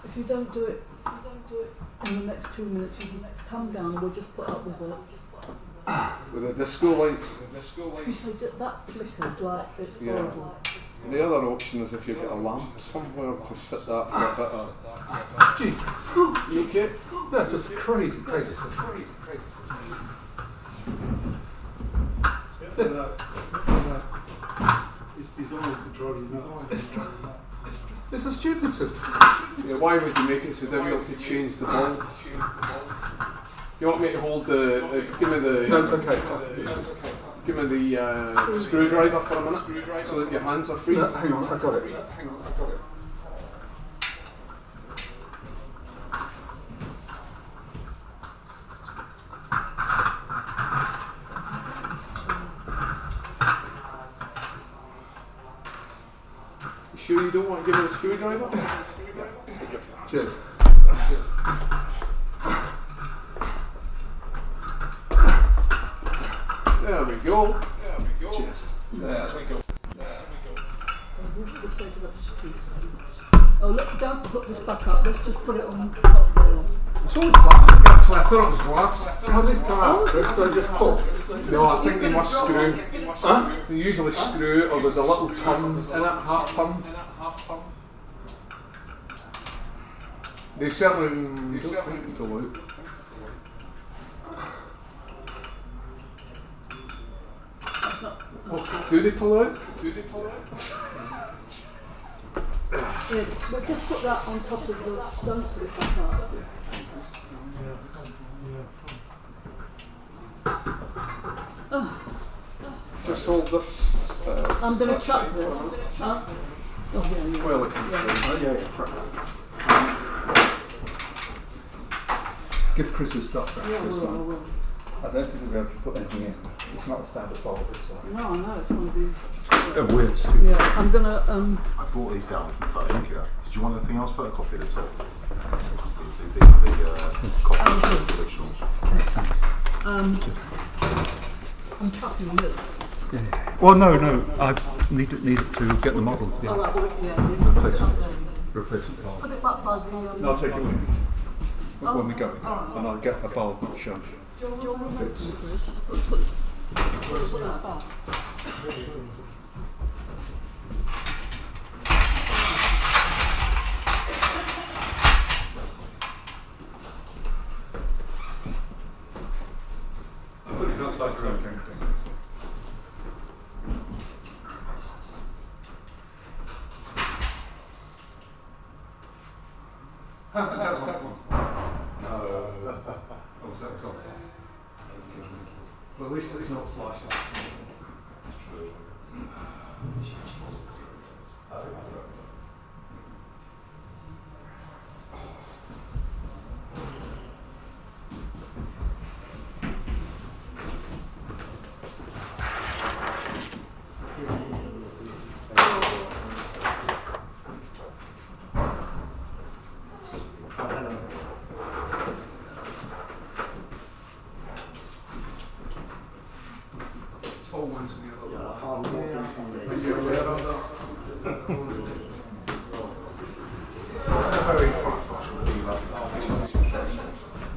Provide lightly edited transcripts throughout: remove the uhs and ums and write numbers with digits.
If you don't do it in the next 2 minutes, you can come down and we'll just put up with it. With the disco lights. You say that flickers like it's horrible. The other option is if you've got a lamp somewhere to sit that for a bit of. Jeez. You okay? That's just crazy. It's designed to drive you nuts. It's a stupid system. Yeah, why would you make it so difficult to change the ball? You want me to hold the give me the... No, it's okay. Give me the screwdriver for a minute, so that your hands are free. No, hang on, I got it. You sure you don't want to give me the screwdriver? Cheers. There we go. Cheers. There we go. Oh look, don't put this back up, let's just put it on top there. It's all plastic actually, I thought it was glass. How do these come out, Chris? They just pull? No, I think they must screw. Huh? They usually screw, or there's a little ton in it, half ton. They certainly don't think they pull out. Do they pull out? Yeah, but just put that on top of the, don't put it back up. Just hold this. I'm going to chuck this. Huh? Oh, yeah. Well, it can Give Chris his stuff back. I will. I don't think we'll be able to put anything in. It's not a standard folder, so. No, I know, it's one of these. A weird scoop. Yeah, I'm going to... I brought these down from photo. Did you want anything else photocopied at all? These are the copies of the original. I'm chucking this. Yeah. Well, no. I need it to get the model. Oh, that would, Replacement bulb. Put it back by the... No, I'll take it with me. When we go. And I'll get a bulb shown. Fits. Put that back. Put it outside your own camera. Well, at least it's not flashing.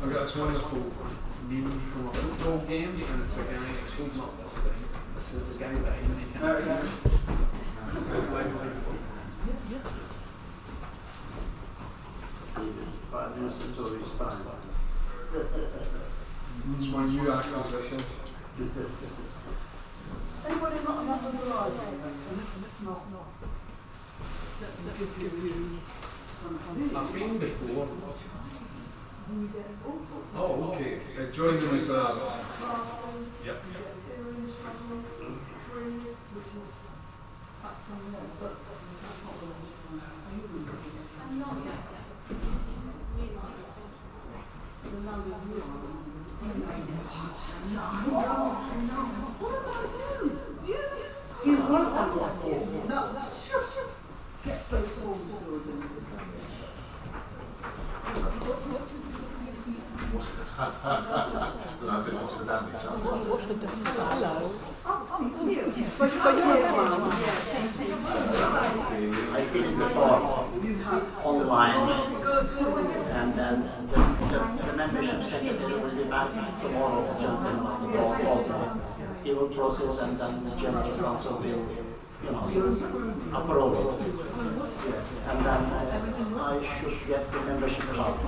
I've got this wonderful meme from a football game, and it's a guy that's holding up this thing. This is the guy behind me, can't see it. It's my new acquisition. Anybody not about the garage? Not. I've been before. Oh, okay. Join them as a... Yep. You want that one? No, shush. Get those forms That's it, what's the damage? What's the difference? Hello. I'm here. But you're I put in the file online. And the membership secretary will be back tomorrow, gentleman, he will process and then the general council will, approve it. And then I should get the membership card.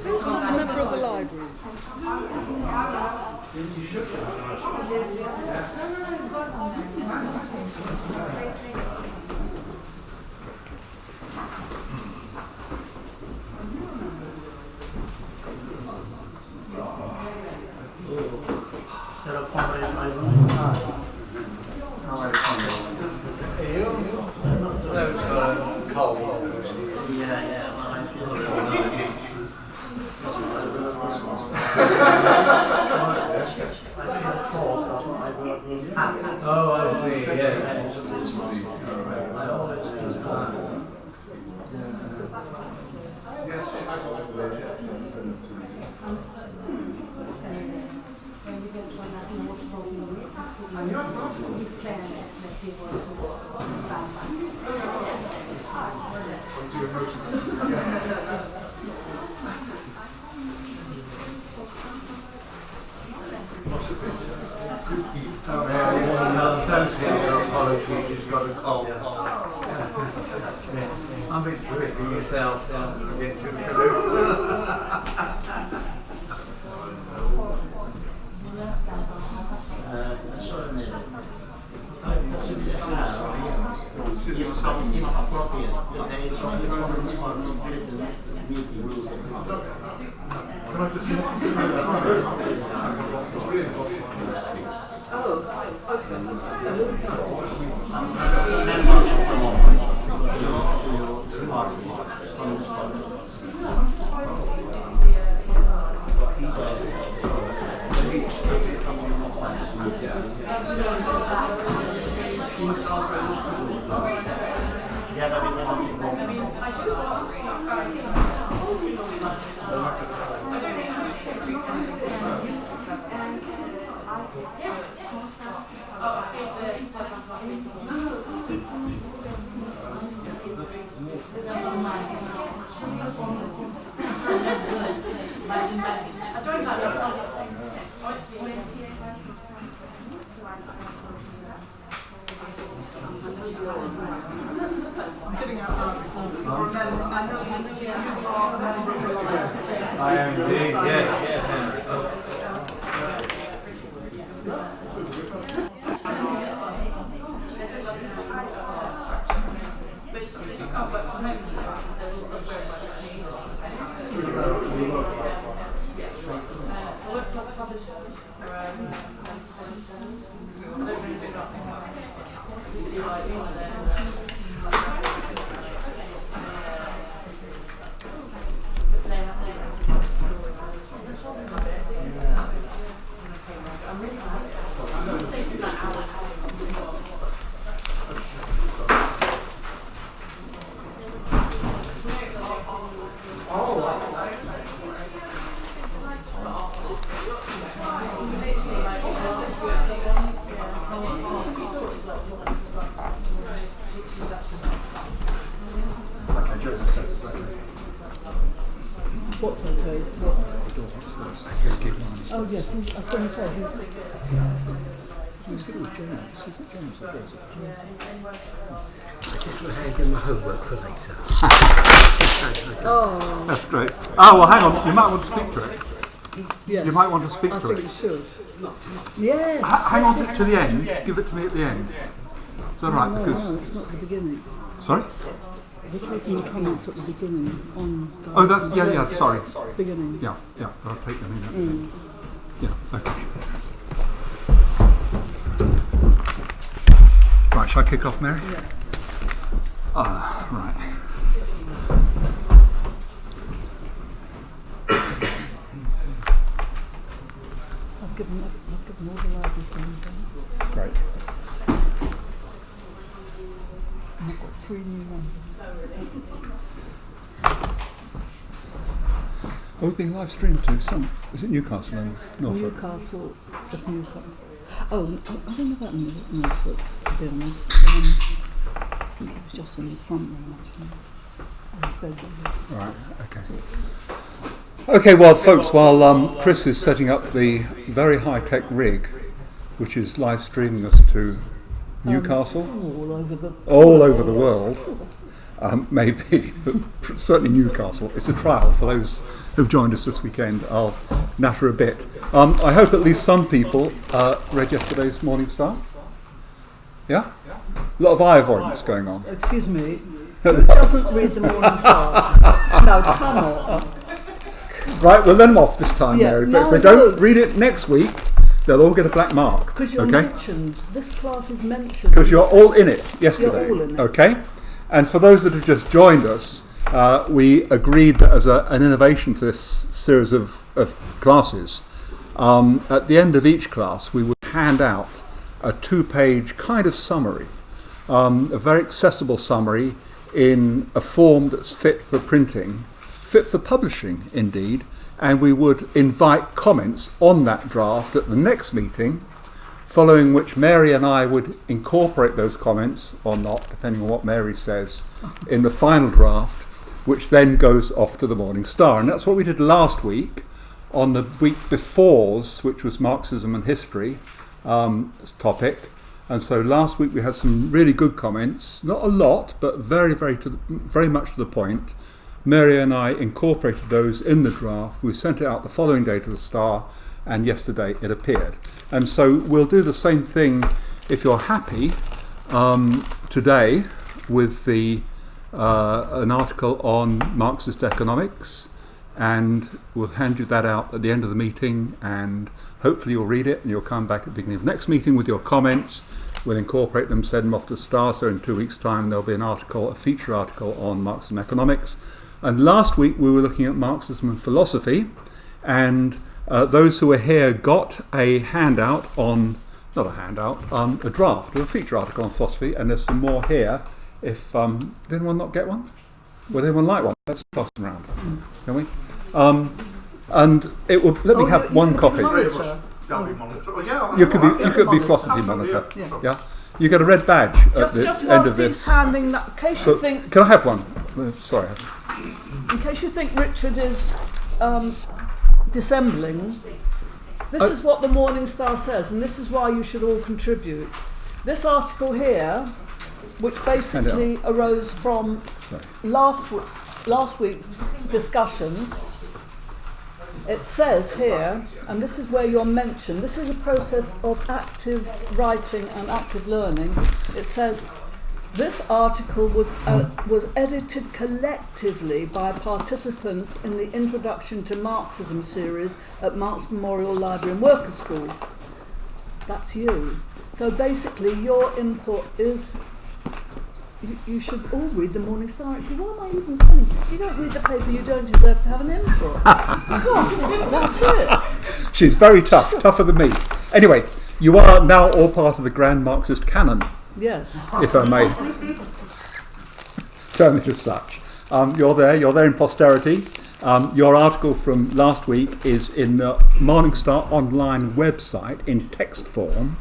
Who's not a member of the library? Hello, Comrade Ivan. Yeah, well, I feel Oh, I see, yeah. I always feel Don't get your apology, she's got a cold. I'm a bit tricky yourself, get you through. sorry, Mary. If something appropriate, if there is something appropriate for complete the meeting, we will I am indeed, yeah. What's okay? Oh yes, I was going to say he's. Give my homework for later. Oh, That's great. Oh, well, hang on. You might want to speak to it. yes. You might want to speak I to think it. you should. Yes. Hang on to the end. Give it to me at the end. Is that right? No, Because no, it's not the beginning. sorry. We're taking the comments at the beginning on. Oh, that's yeah. Sorry. Beginning. Yeah. I'll take them in. Yeah. Okay. Right. Shall I kick off, Mary? Yeah. Right. I've given all the library things in. Great. And I've got 3 new ones. Are we being live streamed to some? Is it Newcastle and Norfolk? Newcastle, just Newcastle. Oh, I don't know about Norfolk, to be honest. I think it was just in his front room, actually. Right, okay. Okay, well, folks, while Chris is setting up the very high-tech rig, which is live streaming us to Newcastle, all over the world, maybe, but certainly Newcastle. It's a trial for those who've joined us this weekend. I'll natter a bit. I hope at least some people read yesterday's Morning Star. Yeah? A lot of eye avoidance going on. Excuse me, who doesn't read the Morning Star? No, come on. Right, we'll let them off this time, Yeah, Mary. But no, if they don't read it next week, they'll all get a black mark. Because you're Okay? mentioned. This class is mentioned. Because you're all in it yesterday. You're all in it. Okay? And for those that have just joined us, we agreed that as an innovation to this series of classes, at the end of each class, we would hand out a 2-page kind of summary, a very accessible summary in a form that's fit for printing, fit for publishing indeed, and we would invite comments on that draft at the next meeting, following which Mary and I would incorporate those comments, or not, depending on what Mary says, in the final draft, which then goes off to the Morning Star. And that's what we did last week. On the week before's, which was Marxism and History topic. And so last week we had some really good comments, not a lot, but very much to the point. Mary and I incorporated those in the draft. We sent it out the following day to the Star, and yesterday it appeared. And so we'll do the same thing, if you're happy, today with an article on Marxist economics, and we'll hand you that out at the end of the meeting, and hopefully you'll read it and you'll come back at the beginning of the next meeting with your comments. We'll incorporate them, send them off to Star, so in 2 weeks' time there'll be an article, a feature article on Marxism economics. And last week we were looking at Marxism and philosophy, and those who were here got a handout on, not a handout, a draft of a feature article on philosophy, and there's some more here. If did anyone not get one? Would anyone like one? Let's pass them around, can we? And it would. Let me have one copy. That'll be monitor. Oh, yeah, You could be monitor. philosophy Absolutely, monitor. yeah. Yeah. You get a red badge at the Just end whilst of he's this. handing that, in case you So, think, can I have one? Sorry. in case you think Richard is dissembling, this is what the Morning Star says, and this is why you should all contribute. This article here, which basically arose from last week's discussion, it says here, and this is where you're mentioned, this is a process of active writing and active learning. It says, this article was edited collectively by participants in the Introduction to Marxism series at Marx Memorial Library and Workers' School. That's you. So basically your input is, you should all read the Morning Star. Actually, why am I even telling you? If you don't read the paper, you don't deserve to have an input. God, that's it. She's very tough, tougher than me. Anyway, you are now all part of the grand Marxist canon, Yes. if I may term it as such. You're there in posterity. Your article from last week is in the Morning Star online website in text form,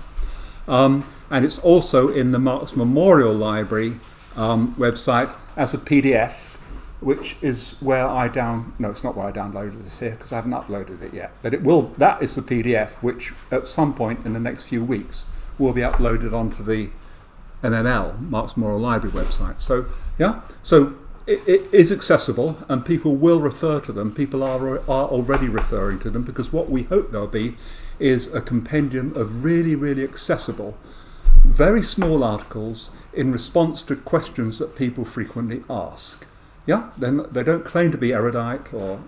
and it's also in the Marx Memorial Library website as a PDF, which is where no, it's not where I downloaded this here because I haven't uploaded it yet. But that is the PDF, which at some point in the next few weeks will be uploaded onto the MML, Marx Memorial Library website. So, yeah, so it is accessible and people will refer to them. People are already referring to them because what we hope there'll be is a compendium of really, really accessible, very small articles in response to questions that people frequently ask. Yeah, they don't claim to be erudite or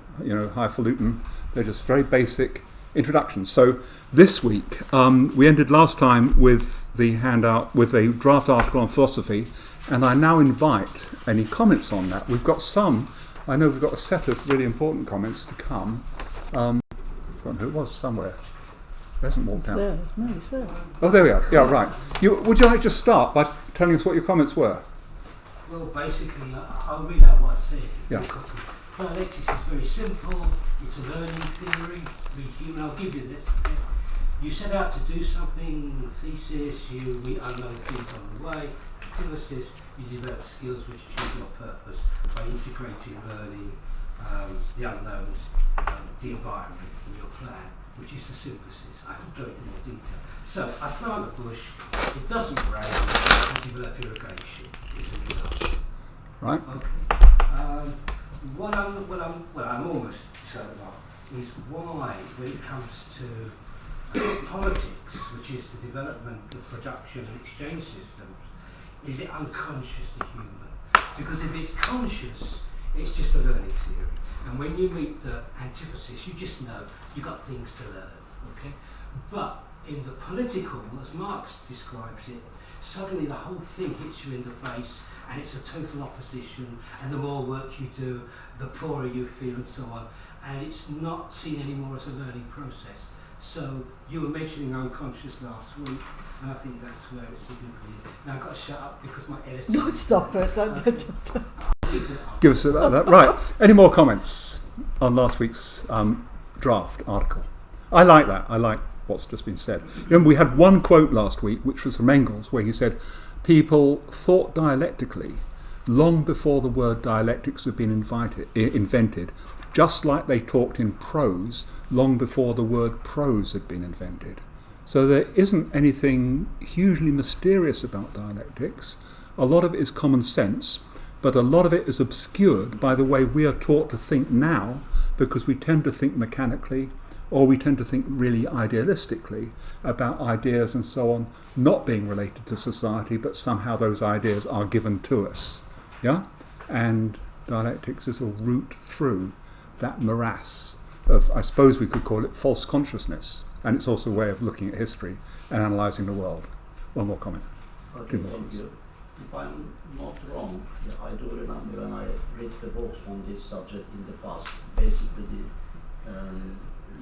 highfalutin. They're just very basic introductions. So this week we ended last time with the handout with a draft article on philosophy, and I now invite any comments on that. We've got some. I know we've got a set of really important comments to come. I've forgotten who it was somewhere. It hasn't walked out. There. No, it's there. Oh, there we are. Yeah, right. Would you like to just start by telling us what your comments were? Well, basically, I'll read out what I said. Yeah. Dialectics is very simple. It's a learning theory. Read human. I'll give you this. You set out to do something, thesis, you meet unknown things on the way. Synthesis, you develop skills which achieve your purpose by integrating learning, the unknowns, the environment in your plan, which is the synthesis. I can go into more detail. So I plant a bush, it doesn't rain, I develop irrigation. It's a result. Right. Okay. What I'm almost certain of is why, when it comes to politics, which is the development of production and exchange systems, is it unconscious to human? Because if it's conscious, it's just a learning theory. And when you meet the antithesis, you just know you've got things to learn. Okay? But in the political, as Marx describes it, suddenly the whole thing hits you in the face and it's a total opposition, and the more work you do, the poorer you feel and so on. And it's not seen anymore as a learning process. So you were mentioning unconscious last week, and I think that's where it's significant. Now I've got to shut up because my editor... No, stop it. Give us that. Right. Any more comments on last week's draft article? I like that. I like what's just been said. Remember, we had one quote last week, which was from Engels, where he said, people thought dialectically long before the word dialectics had been invented, just like they talked in prose long before the word prose had been invented. So there isn't anything hugely mysterious about dialectics. A lot of it is common sense, but a lot of it is obscured by the way we are taught to think now, because we tend to think mechanically, or we tend to think really idealistically about ideas and so on not being related to society, but somehow those ideas are given to us. Yeah? And dialectics is a route through that morass of, I suppose we could call it, false consciousness. And it's also a way of looking at history and analysing the world. One more comment. Okay, Two more thank comments. you. If I'm not wrong, I do remember when I read the books on this subject in the past, basically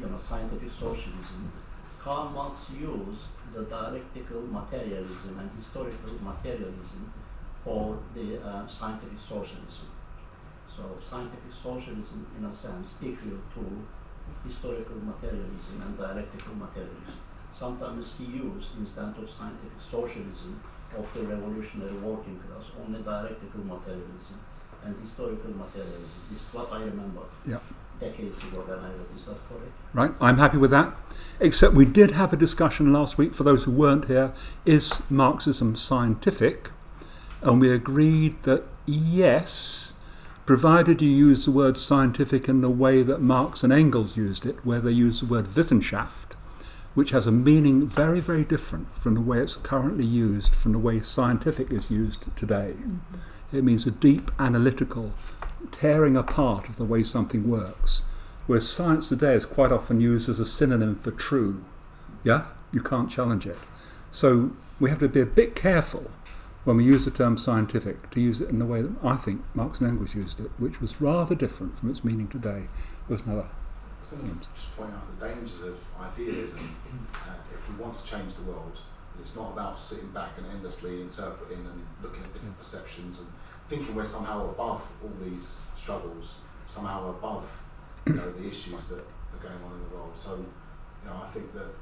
the scientific socialism, Karl Marx used the dialectical materialism and historical materialism for the scientific socialism. So scientific socialism, in a sense, equal to historical materialism and dialectical materialism. Sometimes he used, instead of scientific socialism of the revolutionary working class, only dialectical materialism and historical materialism. This is what I remember. Yeah. Decades ago when I read. Is that correct? Right, I'm happy with that. Except we did have a discussion last week, for those who weren't here, is Marxism scientific? And we agreed that yes, provided you use the word scientific in the way that Marx and Engels used it, where they use the word Wissenschaft, which has a meaning very, very different from the way it's currently used, from the way scientific is used today. Mm-hmm. It means a deep analytical tearing apart of the way something works, whereas science today is quite often used as a synonym for true. Yeah? You can't challenge it. So we have to be a bit careful when we use the term scientific to use it in the way that I think Marx and Engels used it, which was rather different from its meaning today. There was another. Just point out the dangers of ideas, and if we want to change the world, it's not about sitting back and endlessly interpreting and looking at different perceptions and thinking we're somehow above all these struggles, somehow above the issues that are going on in the world. So I think that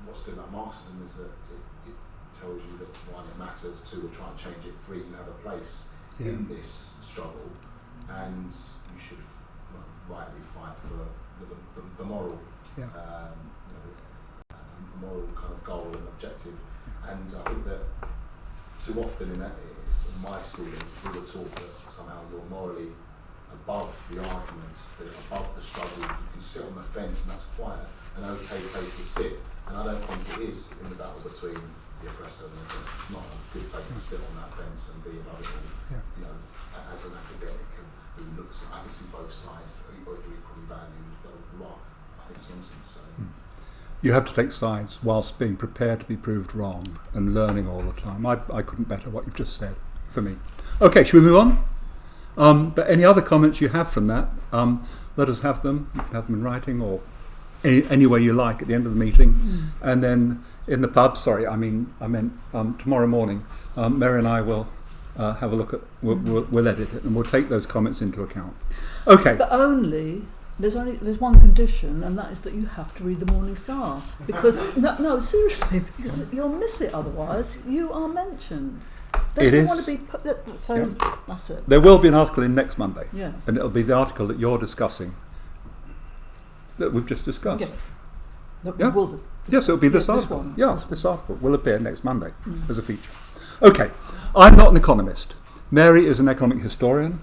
what's good about Marxism is that it tells you that one, it matters, two, we're trying to change it, three, you have a place in this struggle, and you should rightly fight for the moral, moral kind of goal and objective. And I think that too often in my schooling, we were taught that somehow you're morally above the arguments, above the struggle. You can sit on the fence, and that's quite an okay place to sit. And I don't think it is in the battle between the oppressor and the oppressed. It's not a good place to sit on that fence and be above it all. As an academic who looks, I can see both sides. Both are equally valued, blah blah blah. I think it's nonsense. So. You have to take sides whilst being prepared to be proved wrong and learning all the time. I couldn't better what you've just said for me. Okay, should we move on? But any other comments you have from that, let us have them. You can have them in writing or any way you like at the end of the meeting. And then in the pub, I meant tomorrow morning, Mary and I will have a look at, we'll edit it and we'll take those comments into account. Okay. But there's one condition, and that is that you have to read the Morning Star, because no seriously, because you'll miss it otherwise. You are mentioned. Don't It you is. want to be put, so Yeah. that's it. There will be an article in next Monday, Yeah. and it'll be the article that you're discussing, that we've just discussed. Yes. That Yeah. we will Yes, it'll be this yeah, article. one. Yeah, this article will appear next Monday as a feature. Okay, I'm not an economist. Mary is an economic historian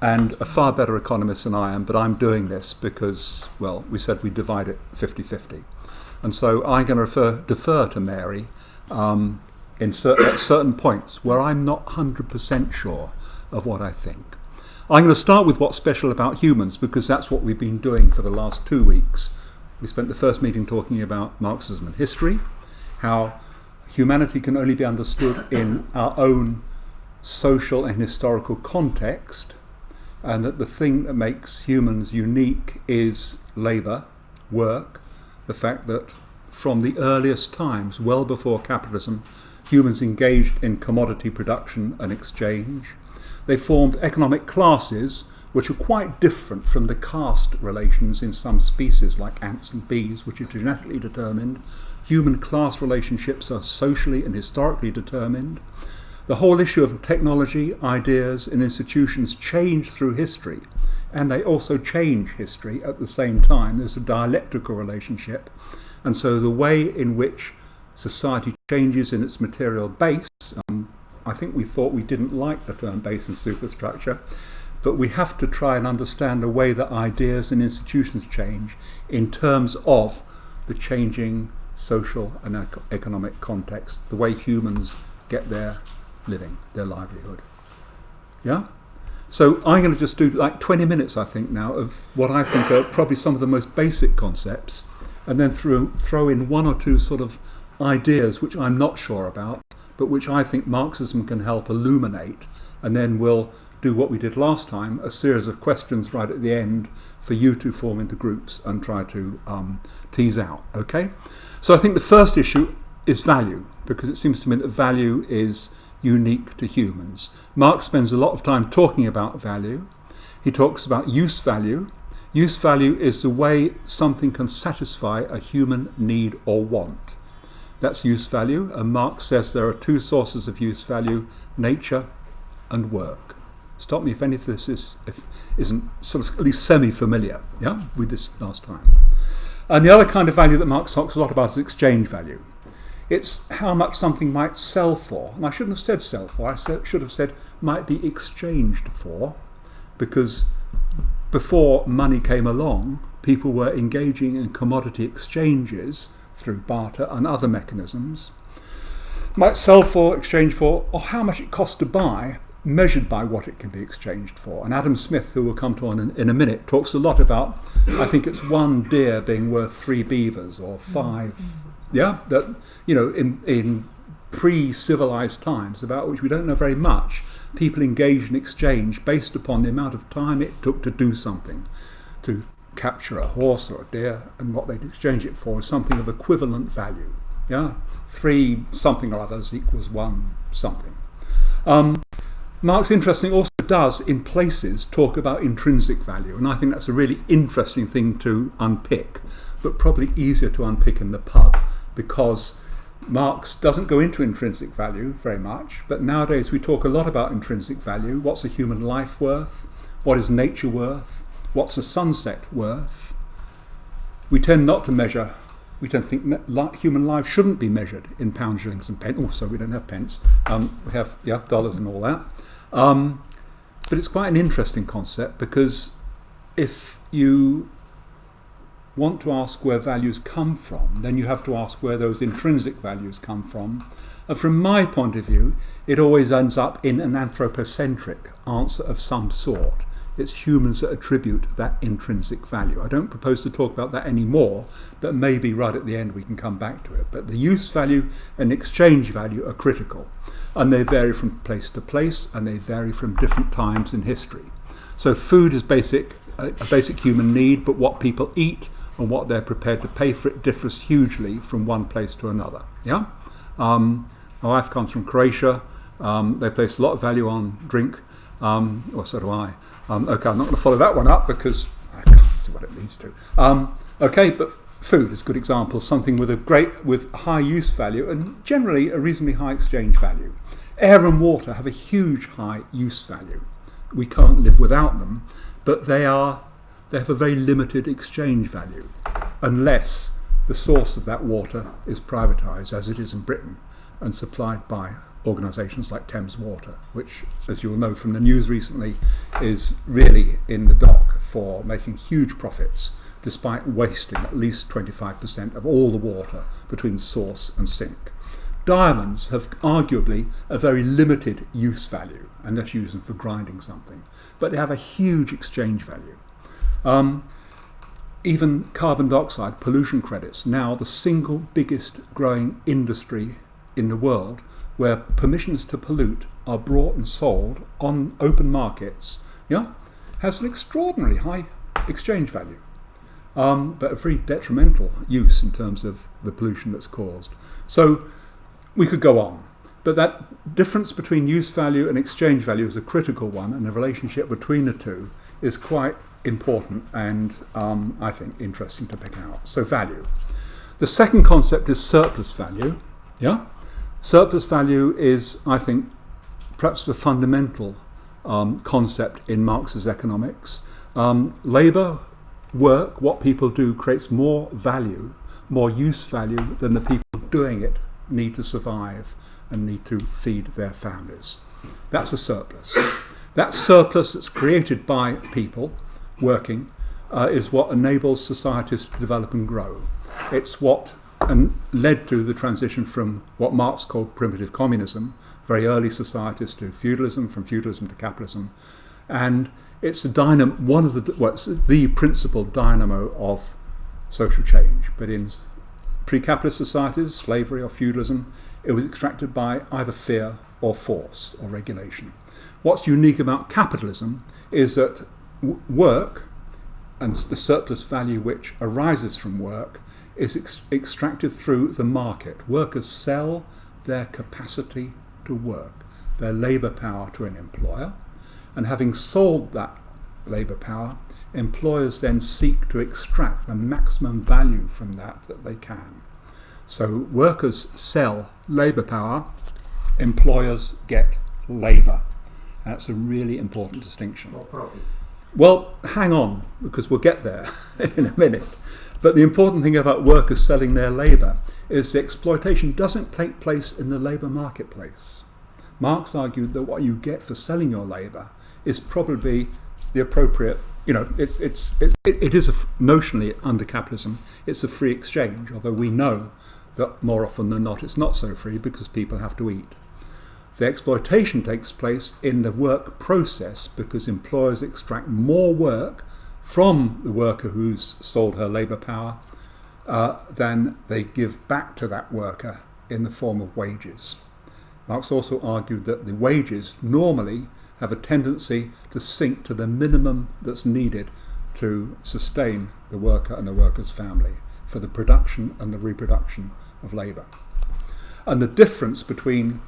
and a far better economist than I am, but I'm doing this because, well, we said we'd divide it 50-50. And so I'm going to defer to Mary at certain points where I'm not 100% sure of what I think. I'm going to start with what's special about humans, because that's what we've been doing for the last 2 weeks. We spent the first meeting talking about Marxism and history, how humanity can only be understood in our own social and historical context, and that the thing that makes humans unique is labour, work, the fact that from the earliest times, well before capitalism, humans engaged in commodity production and exchange. They formed economic classes which are quite different from the caste relations in some species like ants and bees, which are genetically determined. Human class relationships are socially and historically determined. The whole issue of technology, ideas and institutions change through history, and they also change history at the same time. There's a dialectical relationship, and so the way in which society changes in its material base, I think we thought we didn't like the term base and superstructure, but we have to try and understand the way that ideas and institutions change in terms of the changing social and economic context, the way humans get their living, their livelihood. Yeah? So I'm going to just do like 20 minutes, I think, now of what I think are probably some of the most basic concepts, and then throw in one or two sort of ideas which I'm not sure about, but which I think Marxism can help illuminate, and then we'll do what we did last time, a series of questions right at the end for you to form into groups and try to tease out, okay? So I think the first issue is value, because it seems to me that value is unique to humans. Marx spends a lot of time talking about value. He talks about use value. Use value is the way something can satisfy a human need or want. That's use value, and Marx says there are two sources of use value, nature and work. Stop me if any of this isn't sort of at least semi-familiar, yeah, with this last time. And the other kind of value that Marx talks a lot about is exchange value. It's how much something might sell for, and I shouldn't have said sell for, should have said might be exchanged for, because before money came along, people were engaging in commodity exchanges through barter and other mechanisms. Might sell for, exchange for, or how much it costs to buy, measured by what it can be exchanged for. And Adam Smith, who will come to on in a minute, talks a lot about, I think it's 1 deer being worth 3 beavers or 5. Yeah, that, you know, in pre-civilized times, about which we don't know very much, people engaged in exchange based upon the amount of time it took to do something, to capture a horse or a deer, and what they'd exchange it for is something of equivalent value. Yeah, 3 something or others equals 1 something. Marx, interesting, also does in places talk about intrinsic value, and I think that's a really interesting thing to unpick, but probably easier to unpick in the pub, because Marx doesn't go into intrinsic value very much, but nowadays we talk a lot about intrinsic value. What's a human life worth? What is nature worth? What's a sunset worth? We tend not to measure, we tend to think human life shouldn't be measured in pounds, shillings and pence. Also, we don't have pence. We have dollars and all that. But it's quite an interesting concept, because if you want to ask where values come from, then you have to ask where those intrinsic values come from. And from my point of view, it always ends up in an anthropocentric answer of some sort. It's humans that attribute that intrinsic value. I don't propose to talk about that anymore, but maybe right at the end we can come back to it. But the use value and exchange value are critical, and they vary from place to place, and they vary from different times in history. So food is a basic human need, but what people eat and what they're prepared to pay for it differs hugely from one place to another. Yeah, my wife comes from Croatia. They place a lot of value on drink, or so do I. Okay, I'm not going to follow that one up because I can't see what it leads to. Okay, but food is a good example of something with high use value and generally a reasonably high exchange value. Air and water have a huge high use value. We can't live without them, but they have a very limited exchange value unless the source of that water is privatised, as it is in Britain, and supplied by organisations like Thames Water, which, as you'll know from the news recently, is really in the dock for making huge profits, despite wasting at least 25% of all the water between source and sink. Diamonds have arguably a very limited use value, unless you use them for grinding something, but they have a huge exchange value. Even carbon dioxide pollution credits, now the single biggest growing industry in the world, where permissions to pollute are brought and sold on open markets, has an extraordinarily high exchange value, but a very detrimental use in terms of the pollution that's caused. So we could go on, but that difference between use value and exchange value is a critical one, and the relationship between the two is quite important and I think interesting to pick out. So value. The second concept is surplus value. Surplus value is, I think, perhaps the fundamental concept in Marx's economics. Labour, work, what people do, creates more value, more use value than the people doing it need to survive and need to feed their families. That's a surplus. That surplus that's created by people working is what enables societies to develop and grow. It's what led to the transition from what Marx called primitive communism, very early societies, to feudalism, from feudalism to capitalism, and it's it's the principal dynamo of social change. But in pre-capitalist societies, slavery or feudalism, it was extracted by either fear or force or regulation. What's unique about capitalism is that work and the surplus value which arises from work is extracted through the market. Workers sell their capacity to work, their labour power to an employer, and having sold that labour power, employers then seek to extract the maximum value from that they can. So workers sell labour power, employers get labour. That's a really important distinction. Or profit. Well, hang on, because we'll get there in a minute. But the important thing about workers selling their labour is the exploitation doesn't take place in the labour marketplace. Marx argued that what you get for selling your labour is probably the appropriate, it is notionally under capitalism, it's a free exchange, although we know that more often than not it's not so free because people have to eat. The exploitation takes place in the work process because employers extract more work from the worker who's sold her labour power than they give back to that worker in the form of wages. Marx also argued that the wages normally have a tendency to sink to the minimum that's needed to sustain the worker and the worker's family for the production and the reproduction of labour. And the difference between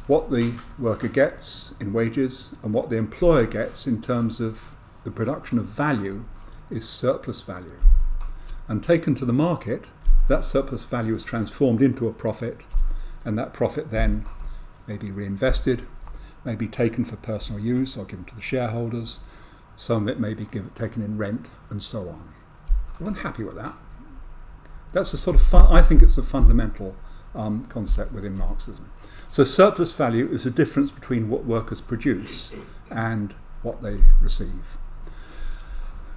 what the worker gets in wages and what the employer gets in terms of the production of value is surplus value. And taken to the market, that surplus value is transformed into a profit, and that profit then may be reinvested, may be taken for personal use or given to the shareholders. Some of it may be taken in rent, and so on. I'm happy with that. That's a sort of I think it's a fundamental concept within Marxism. So surplus value is the difference between what workers produce and what they receive.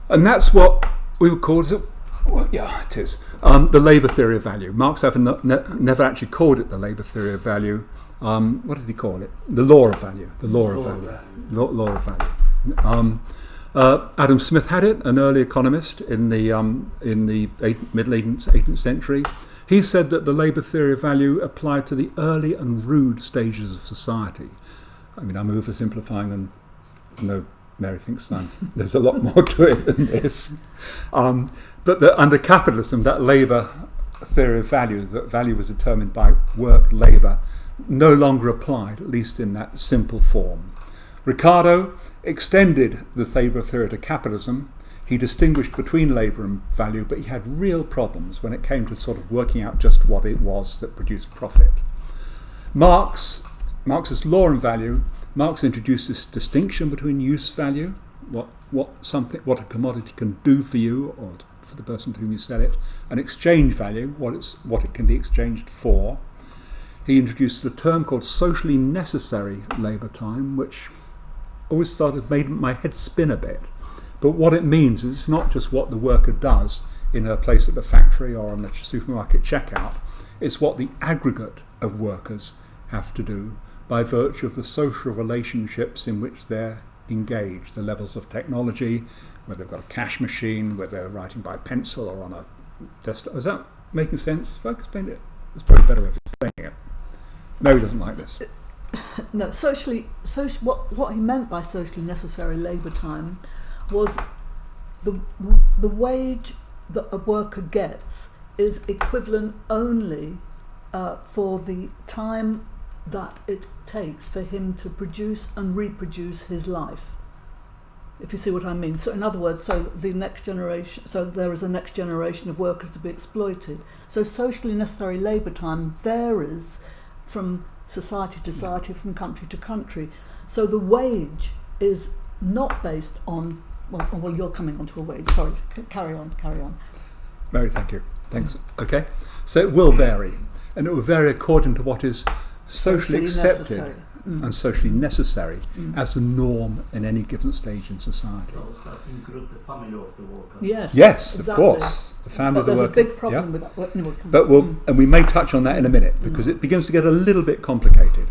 And that's what we would call it. Well, yeah, it is. The labour theory of value. Marx never actually called it the labour theory of value. What did he call it? The law of value. The law of value. Law of value. Adam Smith had it, an early economist in the middle 18th century. He said that the labour theory of value applied to the early and rude stages of society. I mean, I'm oversimplifying, and I know Mary thinks there's a lot more to it than this. But under capitalism, that labour theory of value, that value was determined by work, labour, no longer applied, at least in that simple form. Ricardo extended the labour theory to capitalism. He distinguished between labour and value, but he had real problems when it came to sort of working out just what it was that produced profit. Marx Marx's law and value, Marx introduced this distinction between use value, what a commodity can do for you or for the person to whom you sell it, and exchange value, what it can be exchanged for. He introduced a term called socially necessary labour time, which always made my head spin a bit. But what it means is it's not just what the worker does in her place at the factory or on the supermarket checkout, it's what the aggregate of workers have to do by virtue of the social relationships in which they're engaged, the levels of technology, whether they've got a cash machine, whether they're writing by pencil or on a desktop. Is that making sense? If I explained it, it's probably better way of explaining it. Mary doesn't like this. No, what he meant by socially necessary labour time was the wage that a worker gets is equivalent only for the time that it takes for him to produce and reproduce his life. If you see what I mean. So in other words, so there is a next generation of workers to be exploited. So socially necessary labour time varies from society to society, from country to country. So the wage is not based on, well, you're coming onto a wage, sorry, carry on. Mary, thank you. Thanks. Okay. So it will vary, and it will vary according to what is socially accepted and socially necessary as the norm in any given stage in society. Does that include the family of the worker? Yes, Exactly. Of course. The family of the worker. There's a big problem with that. But and we may touch on that in a minute because it begins to get a little bit complicated.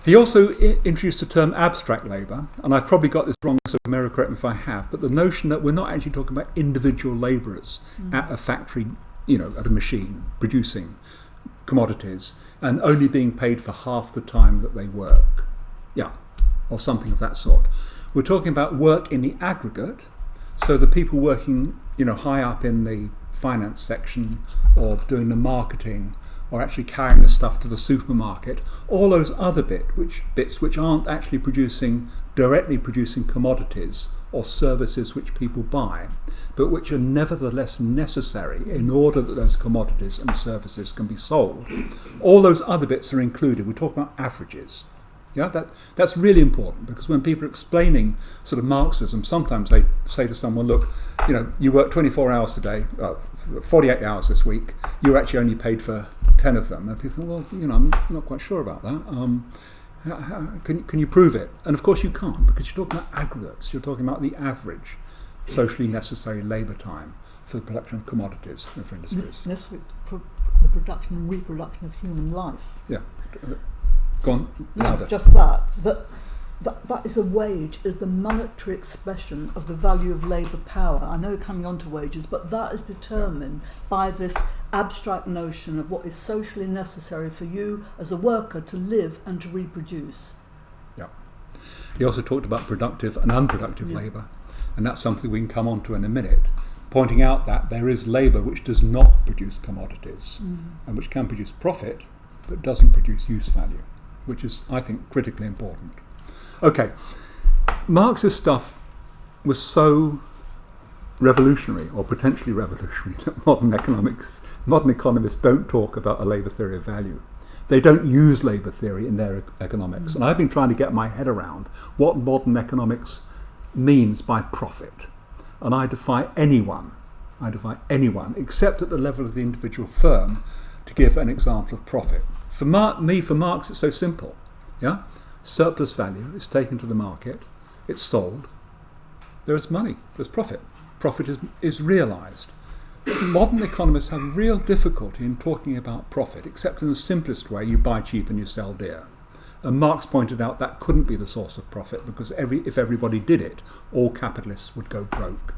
He also introduced the term abstract labour, and I've probably got this wrong, so Mary, correct me if I have, but the notion that we're not actually talking about individual labourers at a factory, at a machine, producing commodities, and only being paid for half the time that they work. Or something of that sort. We're talking about work in the aggregate, so the people working, high up in the finance section or doing the marketing or actually carrying the stuff to the supermarket, all those other bits which aren't actually directly producing commodities or services which people buy, but which are nevertheless necessary in order that those commodities and services can be sold. All those other bits are included. We talk about averages. That's really important, because when people are explaining sort of Marxism, sometimes they say to someone, look, you work 24 hours today, 48 hours this week, you're actually only paid for 10 of them. And people think, well, I'm not quite sure about that. Can you prove it? And of course you can't, because you're talking about aggregates. You're talking about the average socially necessary labour time for the production of commodities and for industries. Necessary for the production and reproduction of human life. Yeah. Go on, louder. Just that is a wage, is the monetary expression of the value of labour power. I know coming on to wages, but that is determined by this abstract notion of what is socially necessary for you as a worker to live and to reproduce. Yeah. He also talked about productive and unproductive labour, and that's something we can come on to in a minute, pointing out that there is labour which does not produce commodities and which can produce profit but doesn't produce use value, which is, I think, critically important. Okay, Marx's stuff was so revolutionary, or potentially revolutionary, that modern economists don't talk about a labour theory of value. They don't use labour theory in their economics. And I've been trying to get my head around what modern economics means by profit. And I defy anyone, except at the level of the individual firm, to give an example of profit. For Marx, it's so simple. Surplus value is taken to the market, it's sold, there is money, there's profit. Profit is realised. Modern economists have real difficulty in talking about profit, except in the simplest way: you buy cheap and you sell dear. And Marx pointed out that couldn't be the source of profit, because if everybody did it, all capitalists would go broke.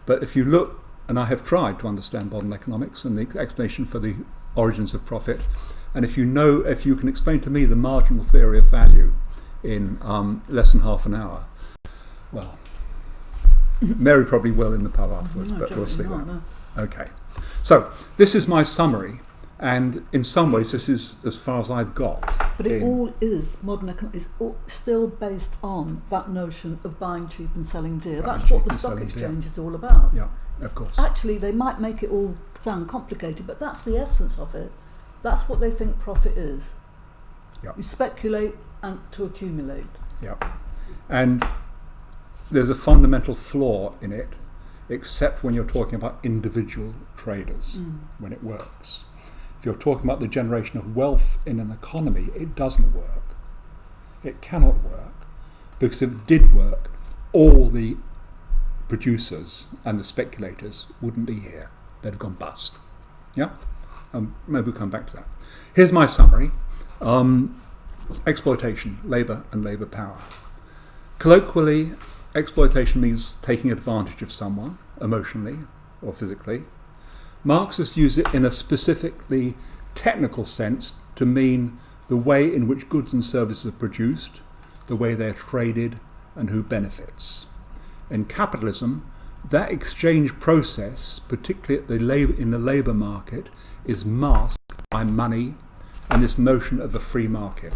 But if you look, and I have tried to understand modern economics and the explanation for the origins of profit, and if you can explain to me the marginal theory of value in less than half an hour, well, Mary probably will in the pub afterwards, but we'll see that. No. Okay, so this is my summary, and in some ways this is as far as I've got. But it all is, modern economics is still based on that notion of buying cheap and selling dear. That's what the stock exchange is all about. Yeah, of course. Actually, they might make it all sound complicated, but that's the essence of it. That's what they think profit is. Yep. You speculate and to accumulate. Yeah. And there's a fundamental flaw in it, except when you're talking about individual traders, when it works. If you're talking about the generation of wealth in an economy, it doesn't work. It cannot work, because if it did work, all the producers and the speculators wouldn't be here. They'd have gone bust. Yeah? Maybe we'll come back to that. Here's my summary. Exploitation, labour and labour power. Colloquially, exploitation means taking advantage of someone, emotionally or physically. Marxists use it in a specifically technical sense to mean the way in which goods and services are produced, the way they're traded, and who benefits. In capitalism, that exchange process, particularly in the labour market, is masked by money and this notion of a free market.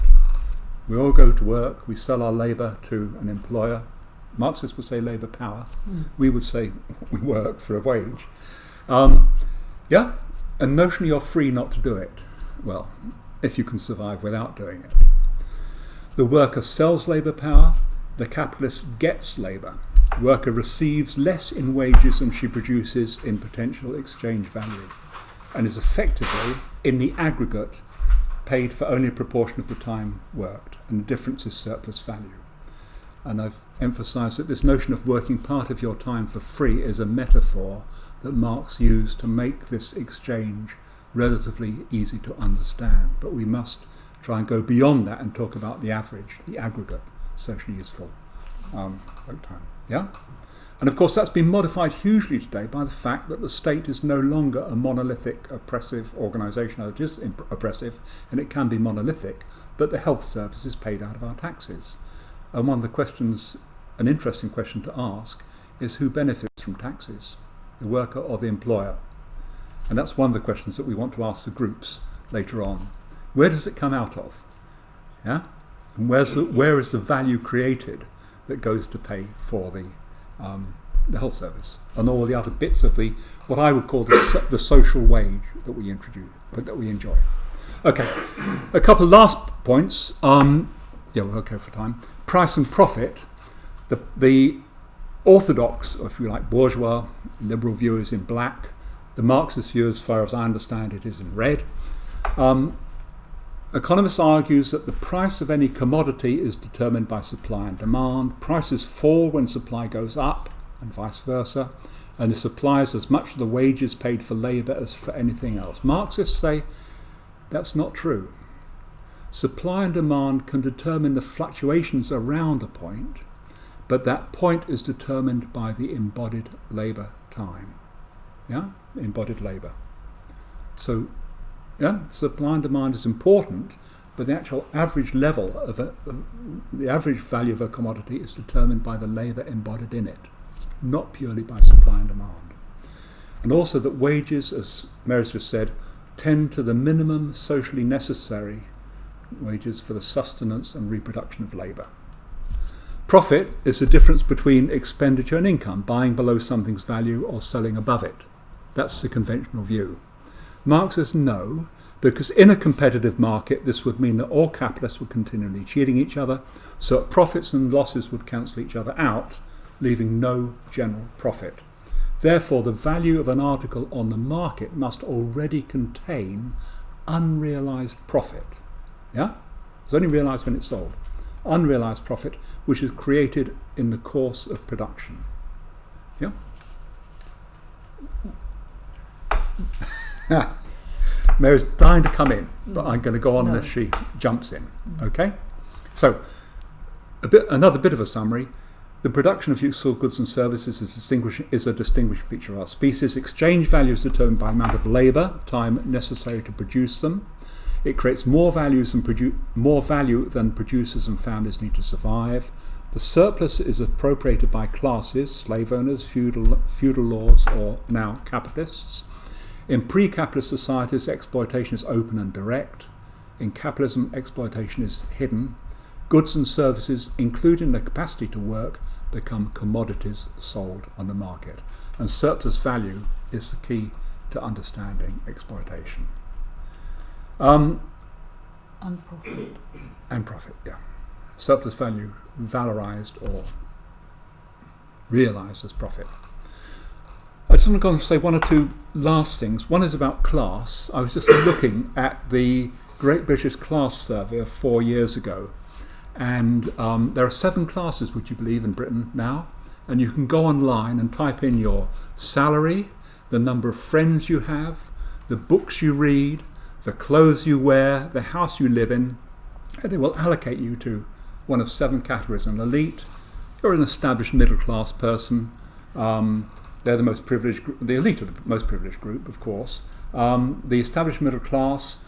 We all go to work, we sell our labour to an employer. Marxists would say labour power. We would say we work for a wage. Yeah, and notionally you're free not to do it. Well, if you can survive without doing it. The worker sells labour power, the capitalist gets labour. The worker receives less in wages than she produces in potential exchange value, and is effectively, in the aggregate, paid for only a proportion of the time worked, and the difference is surplus value. And I've emphasised that this notion of working part of your time for free is a metaphor that Marx used to make this exchange relatively easy to understand. But we must try and go beyond that and talk about the average, the aggregate, socially useful work time. Yeah? And of course that's been modified hugely today by the fact that the state is no longer a monolithic, oppressive organisation. It is oppressive and it can be monolithic, but the health service is paid out of our taxes. And one of the questions, an interesting question to ask, is who benefits from taxes, the worker or the employer? And that's one of the questions that we want to ask the groups later on. Where does it come out of? Yeah? And where is the value created that goes to pay for the health service and all the other bits of the what I would call the social wage that we introduce, but that we enjoy. Okay, a couple of last points. Yeah, we're okay for time. Price and profit. The orthodox, or if you like, bourgeois liberal view is in black. The Marxist view, as far as I understand it, is in red. Economists argues that the price of any commodity is determined by supply and demand. Prices fall when supply goes up, and vice versa, and this applies as much to the wages paid for labour as for anything else. Marxists say that's not true. Supply and demand can determine the fluctuations around a point, but that point is determined by the embodied labour time. Yeah, embodied labour. So, yeah, supply and demand is important, but the actual average level of the average value of a commodity is determined by the labour embodied in it, not purely by supply and demand. And also that wages, as Mary's just said, tend to the minimum socially necessary wages for the sustenance and reproduction of labour. Profit is the difference between expenditure and income, buying below something's value or selling above it. That's the conventional view. Marxists know, because in a competitive market this would mean that all capitalists were continually cheating each other, so that profits and losses would cancel each other out, leaving no general profit. Therefore, the value of an article on the market must already contain unrealised profit. Yeah? It's only realised when it's sold. Unrealised profit, which is created in the course of production. Yeah? Mary's dying to come in, but I'm going to go on as she jumps in. Okay? So, another bit of a summary. The production of useful goods and services is a distinguishing feature of our species. Exchange value is determined by the amount of labour, time necessary to produce them. It creates more value than producers and founders need to survive. The surplus is appropriated by classes, slave owners, feudal lords, or now capitalists. In pre-capitalist societies, exploitation is open and direct. In capitalism, exploitation is hidden. Goods and services, including the capacity to work, become commodities sold on the market. And surplus value is the key to understanding exploitation. And profit. And profit, yeah. Surplus value valorised or realised as profit. I just want to go and say one or two last things. One is about class. I was just looking at the Great British Class Survey of 4 years ago, and there are 7 classes, would you believe, in Britain now, and you can go online and type in your salary, the number of friends you have, the books you read, the clothes you wear, the house you live in, and it will allocate you to one of 7 categories. An elite, you're an established middle class person, they're the most privileged group, the elite are the most privileged group, of course. The established middle class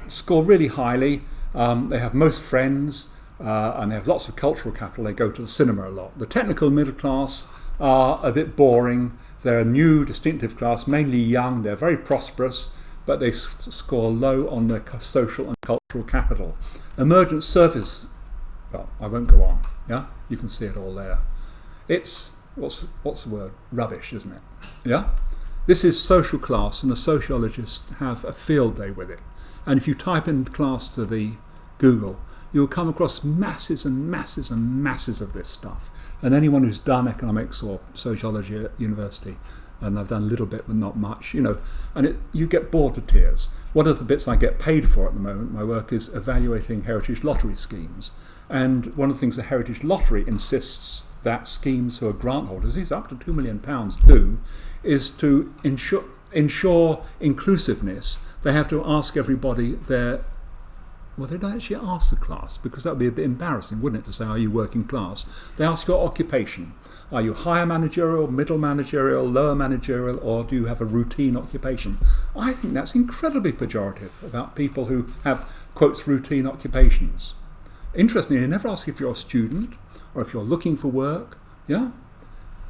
score really highly, they have most friends, and they have lots of cultural capital, they go to the cinema a lot. The technical middle class are a bit boring, they're a new distinctive class, mainly young, they're very prosperous, but they score low on their social and cultural capital. Emergent service, well, I won't go on, yeah? You can see it all there. It's, what's the word? Rubbish, isn't it? Yeah? This is social class, and the sociologists have a field day with it. And if you type in class to the Google, you'll come across masses and masses and masses of this stuff. And anyone who's done economics or sociology at university, and I've done a little bit but not much, and you get bored to tears. One of the bits I get paid for at the moment, my work, is evaluating heritage lottery schemes. And one of the things the Heritage Lottery insists that schemes who are grant holders, these up to £2 million, do, is to ensure inclusiveness. They have to ask everybody well, they don't actually ask the class, because that would be a bit embarrassing, wouldn't it, to say, are you working class? They ask your occupation. Are you higher managerial, middle managerial, lower managerial, or do you have a routine occupation? I think that's incredibly pejorative about people who have, quotes, routine occupations. Interestingly, they never ask if you're a student or if you're looking for work. Yeah?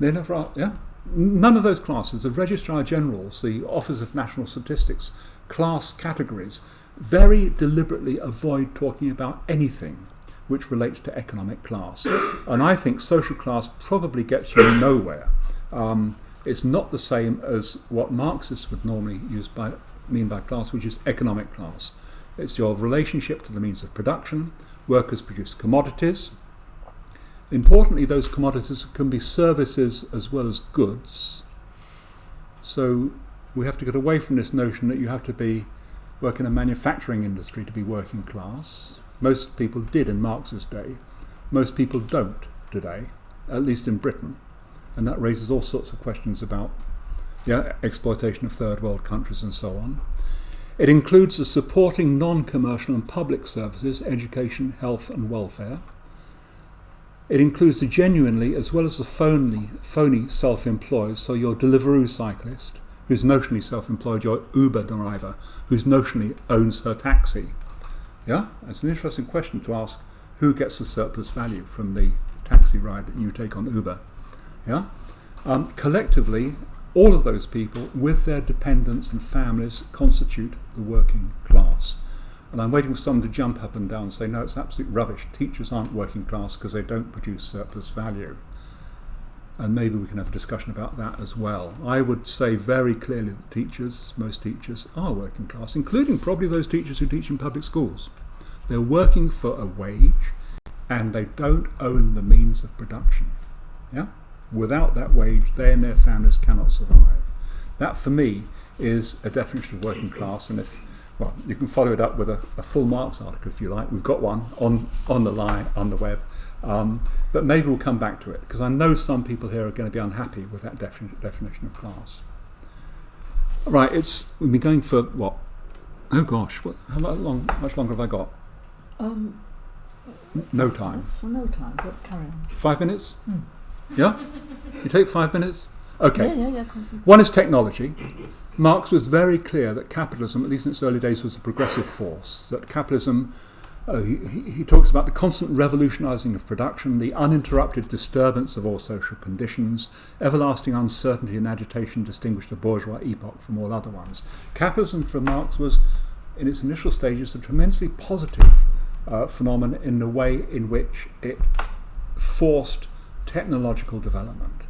They never ask, yeah? None of those classes, the Registrar Generals, the Office of National Statistics, class categories, very deliberately avoid talking about anything which relates to economic class. And I think social class probably gets you nowhere. It's not the same as what Marxists would normally mean by class, which is economic class. It's your relationship to the means of production. Workers produce commodities. Importantly, those commodities can be services as well as goods. So we have to get away from this notion that you have to work in a manufacturing industry to be working class. Most people did in Marx's day. Most people don't today, at least in Britain. And that raises all sorts of questions about exploitation of third world countries and so on. It includes the supporting non-commercial and public services, education, health and welfare. It includes the genuinely as well as the phony self-employed, so your Deliveroo cyclist, who's notionally self-employed, your Uber driver, who's notionally owns her taxi. Yeah? It's an interesting question to ask, who gets the surplus value from the taxi ride that you take on Uber? Yeah? Collectively, all of those people, with their dependents and families, constitute the working class. And I'm waiting for someone to jump up and down and say, no, it's absolute rubbish. Teachers aren't working class because they don't produce surplus value. And maybe we can have a discussion about that as well. I would say very clearly that most teachers are working class, including probably those teachers who teach in public schools. They're working for a wage and they don't own the means of production. Yeah? Without that wage, they and their families cannot survive. That, for me, is a definition of working class. And you can follow it up with a full Marx article if you like. We've got one on the line, on the web. But maybe we'll come back to it, because I know some people here are going to be unhappy with that definition of class. Right, we've been going for what? Oh gosh, how much longer have I got? No time. No time, but carry on. 5 minutes? Yeah? You take 5 minutes? Okay. Yeah. One is technology. Marx was very clear that capitalism, at least in its early days, was a progressive force. That capitalism, he talks about the constant revolutionising of production, the uninterrupted disturbance of all social conditions, everlasting uncertainty and agitation distinguished the bourgeois epoch from all other ones. Capitalism for Marx was, in its initial stages, a tremendously positive phenomenon in the way in which it forced technological development.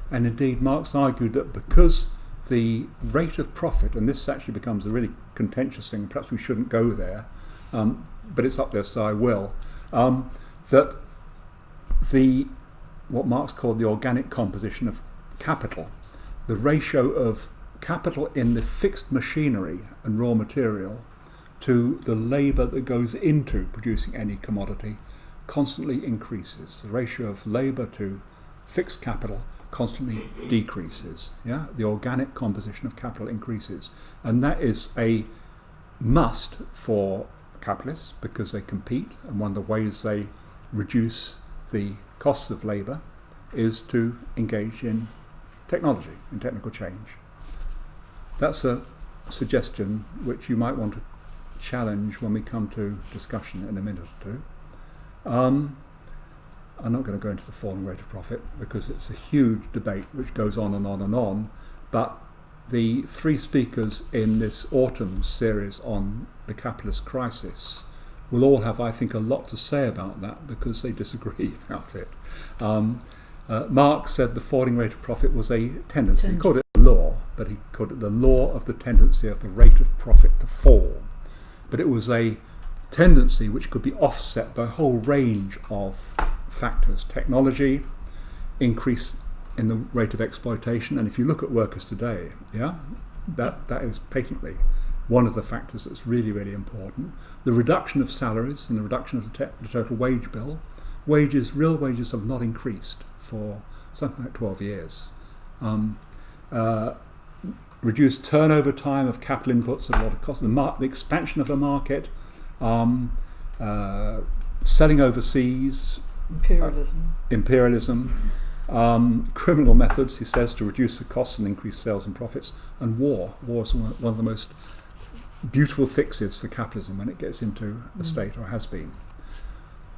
And indeed, Marx argued that because the rate of profit, and this actually becomes a really contentious thing, perhaps we shouldn't go there, but it's up there, so I will. That what Marx called the organic composition of capital, the ratio of capital in the fixed machinery and raw material to the labour that goes into producing any commodity, constantly increases. The ratio of labour to fixed capital constantly decreases. Yeah, the organic composition of capital increases, and that is a must for capitalists because they compete, and one of the ways they reduce the costs of labour is to engage in technology, in technical change. That's a suggestion which you might want to challenge when we come to discussion in a minute or two. I'm not going to go into the falling rate of profit because it's a huge debate which goes on and on and on, but the three speakers in this autumn series on the capitalist crisis will all have, I think, a lot to say about that because they disagree about it. Marx said the falling rate of profit was a tendency. He called it a law, but he called it the law of the tendency of the rate of profit to fall. But it was a tendency which could be offset by a whole range of factors. Technology, increase in the rate of exploitation, and if you look at workers today, that is patently one of the factors that's really, really important. The reduction of salaries and the reduction of the total wage bill. Real wages have not increased for something like 12 years. Reduced turnover time of capital inputs at a lot of cost. The expansion of the market, selling overseas, imperialism, criminal methods, he says, to reduce the costs and increase sales and profits, and war. War is one of the most beautiful fixes for capitalism when it gets into a state, or has been.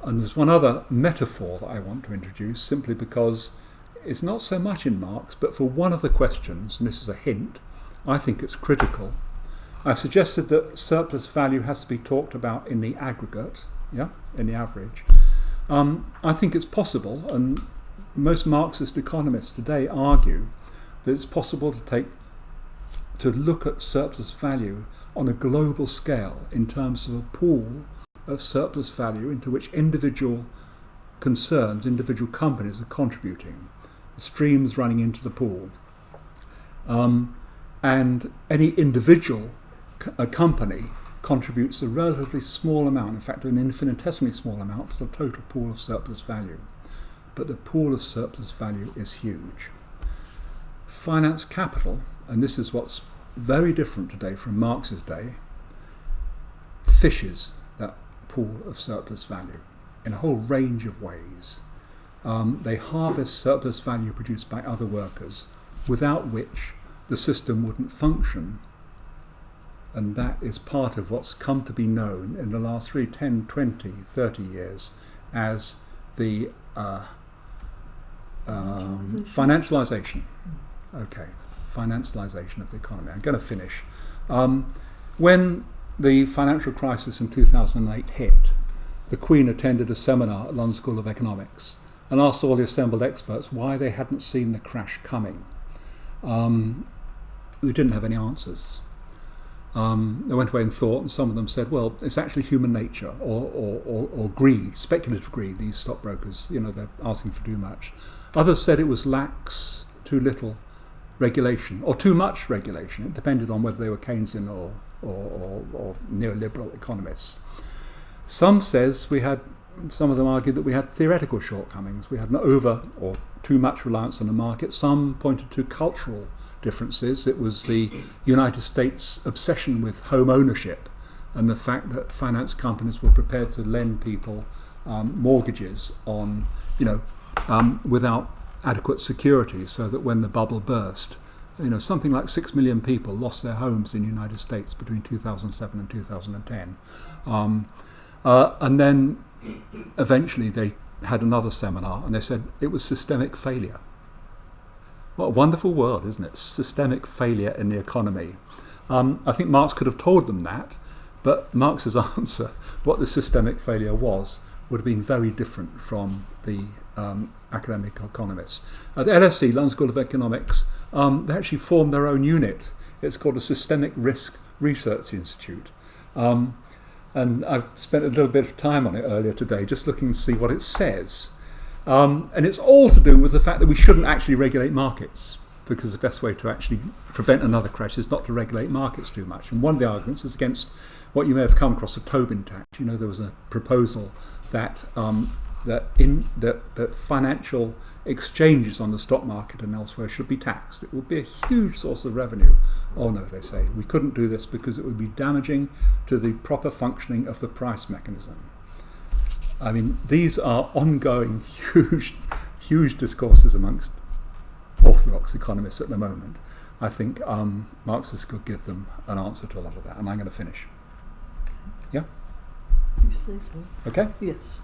And there's one other metaphor that I want to introduce, simply because it's not so much in Marx, but for one of the questions, and this is a hint, I think it's critical. I've suggested that surplus value has to be talked about in the aggregate, in the average. I think it's possible, and most Marxist economists today argue that it's possible to look at surplus value on a global scale in terms of a pool of surplus value into which individual concerns, individual companies are contributing, the streams running into the pool. And any individual company contributes a relatively small amount, in fact an infinitesimally small amount, to the total pool of surplus value. But the pool of surplus value is huge. Finance capital, and this is what's very different today from Marx's day, fishes that pool of surplus value in a whole range of ways. They harvest surplus value produced by other workers, without which the system wouldn't function. And that is part of what's come to be known in the last 10, 20, 30 years as the financialization. Okay, financialization of the economy. I'm going to finish. When the financial crisis in 2008 hit, the Queen attended a seminar at London School of Economics and asked all the assembled experts why they hadn't seen the crash coming. We didn't have any answers. They went away and thought, and some of them said, well, it's actually human nature or greed, speculative greed, these stockbrokers, they're asking for too much. Others said it was lax, too little regulation, or too much regulation. It depended on whether they were Keynesian or neoliberal economists. Some of them argued that we had theoretical shortcomings. We had an over or too much reliance on the market. Some pointed to cultural differences. It was the United States obsession with home ownership and the fact that finance companies were prepared to lend people mortgages on, without adequate security, so that when the bubble burst, something like 6 million people lost their homes in the United States between 2007 and 2010. And then eventually they had another seminar and they said it was systemic failure. What a wonderful word, isn't it? Systemic failure in the economy. I think Marx could have told them that, but Marx's answer, what the systemic failure was, would have been very different from the academic economists. At LSE, London School of Economics, they actually formed their own unit. It's called a Systemic Risk Research Institute. and I've spent a little bit of time on it earlier today, just looking to see what it says. And it's all to do with the fact that we shouldn't actually regulate markets, because the best way to actually prevent another crash is not to regulate markets too much. And one of the arguments is against what you may have come across, the Tobin tax. You know, there was a proposal that that financial exchanges on the stock market and elsewhere should be taxed. It would be a huge source of revenue. Oh no, they say, we couldn't do this because it would be damaging to the proper functioning of the price mechanism. I mean, these are ongoing huge discourses amongst orthodox economists at the moment. I think Marxists could give them an answer to a lot of that, and I'm going to finish. Yeah? You say so. Okay? Yes.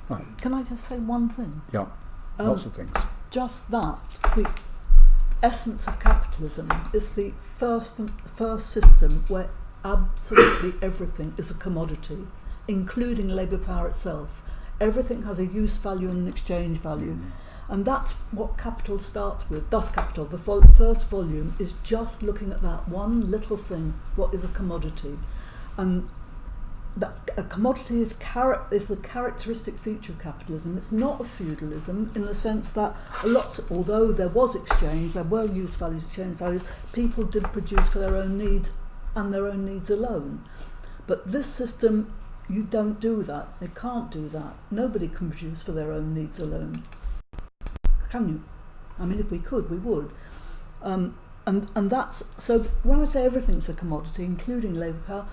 Right. Can I just say one thing? Yeah. Lots of things. Just that, the essence of capitalism is the first system where absolutely everything is a commodity, including labour power itself. Everything has a use value and an exchange value. And that's what Capital starts with. Thus Capital, the first volume, is just looking at that one little thing, what is a commodity. And that a commodity is the characteristic feature of capitalism. It's not a feudalism in the sense that although there was exchange, there were use values, exchange values, people did produce for their own needs and their own needs alone. But this system, you don't do that. They can't do that. Nobody can produce for their own needs alone. Can you? I mean, if we could, we would. And that's, so when I say everything's a commodity, including labour power,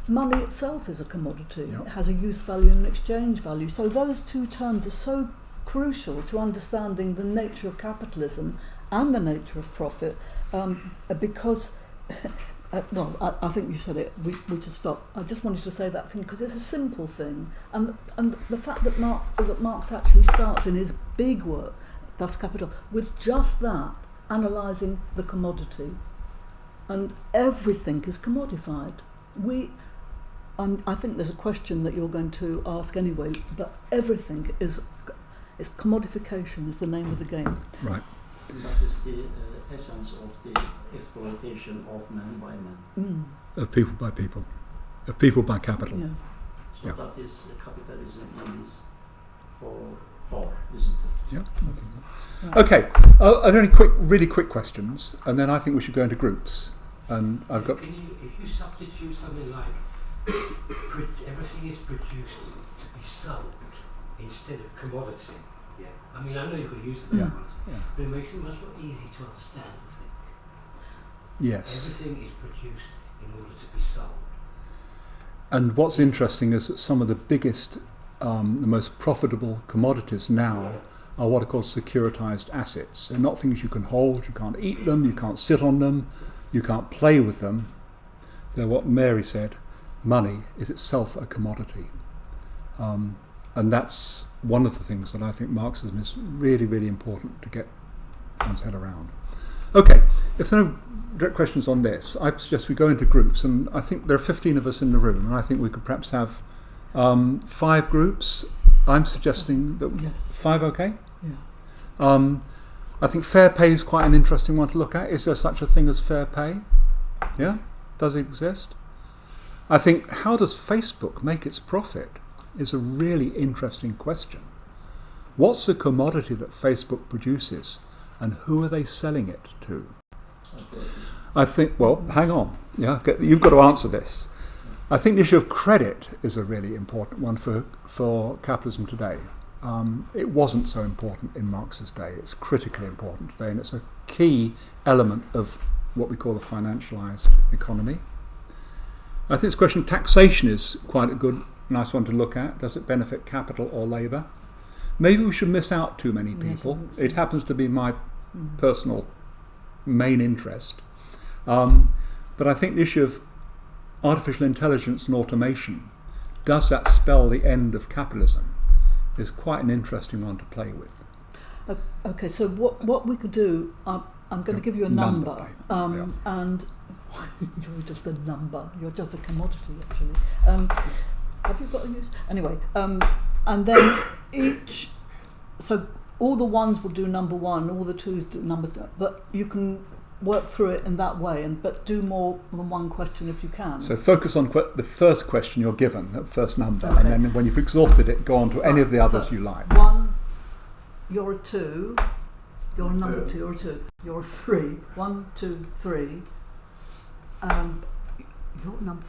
money itself is a commodity. Yep. It has a use value and an exchange value. So those two terms are so crucial to understanding the nature of capitalism and the nature of profit, because, I think you said it, we should stop. I just wanted to say that thing because it's a simple thing. And the fact that Marx actually starts in his big work, Thus Capital, with just that, analysing the commodity. And everything is commodified. I think there's a question that you're going to ask anyway, but everything is commodification is the name of the game. Right. And that is the essence of the exploitation of man by man. Of people by people. Of people by capital. Yeah. So yeah. That is capitalism in its whole, isn't it? Yeah, I think so. Right. Okay, are there any really quick questions? And then I think we should go into groups. And I've got. If you substitute something like everything is produced to be sold instead of commodity. Yeah. I mean, I know you could use the word commodity, but it makes it much more easy to understand, I think. Yes. Everything is produced in order to be sold. And what's interesting is that some of the biggest, the most profitable commodities now are what are called securitized assets. They're not things you can hold, you can't eat them, you can't sit on them, you can't play with them. They're what Mary said, money is itself a commodity. And that's one of the things that I think Marxism is really, really important to get one's head around. Okay, if there are no direct questions on this, I suggest we go into groups, and I think there are 15 of us in the room, and I think we could perhaps have 5 groups. I'm suggesting that 5, okay? Yeah. I think fair pay is quite an interesting one to look at. Is there such a thing as fair pay? Yeah? Does it exist? I think, how does Facebook make its profit is a really interesting question. What's the commodity that Facebook produces, and who are they selling it to? I think, well, hang on. Yeah, you've got to answer this. I think the issue of credit is a really important one for capitalism today. It wasn't so important in Marx's day. It's critically important today, and it's a key element of what we call a financialized economy. I think this question of taxation is quite a good, nice one to look at. Does it benefit capital or labour? Maybe we should miss out too many people. Yes, it happens to be my personal main interest. But I think the issue of artificial intelligence and automation, does that spell the end of capitalism, is quite an interesting one to play with. Okay, so what we could do, I'm going to give you a number. And you're just a number. You're just a commodity, actually. Have you got a use? Anyway, and then so all the ones will do number 1, all the 2s do number 3. But you can work through it in that way, but do more than one question if you can. So focus on the first question you're given, that first number, Okay. and then when you've exhausted it, go on to any of the others So, you like. 1, you're a 2, you're a number 2, you're a 2, you're a 3, 1, 2, 3. Your number,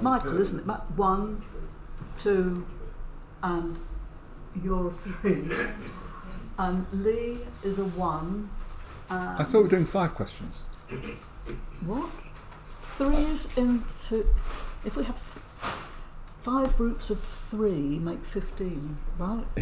Michael, 2. isn't it? 1, 2, and you're a 3. And Lee is a 1. I thought we were doing 5 questions. What? 3's into. If we have 5 groups of 3, make 15, right?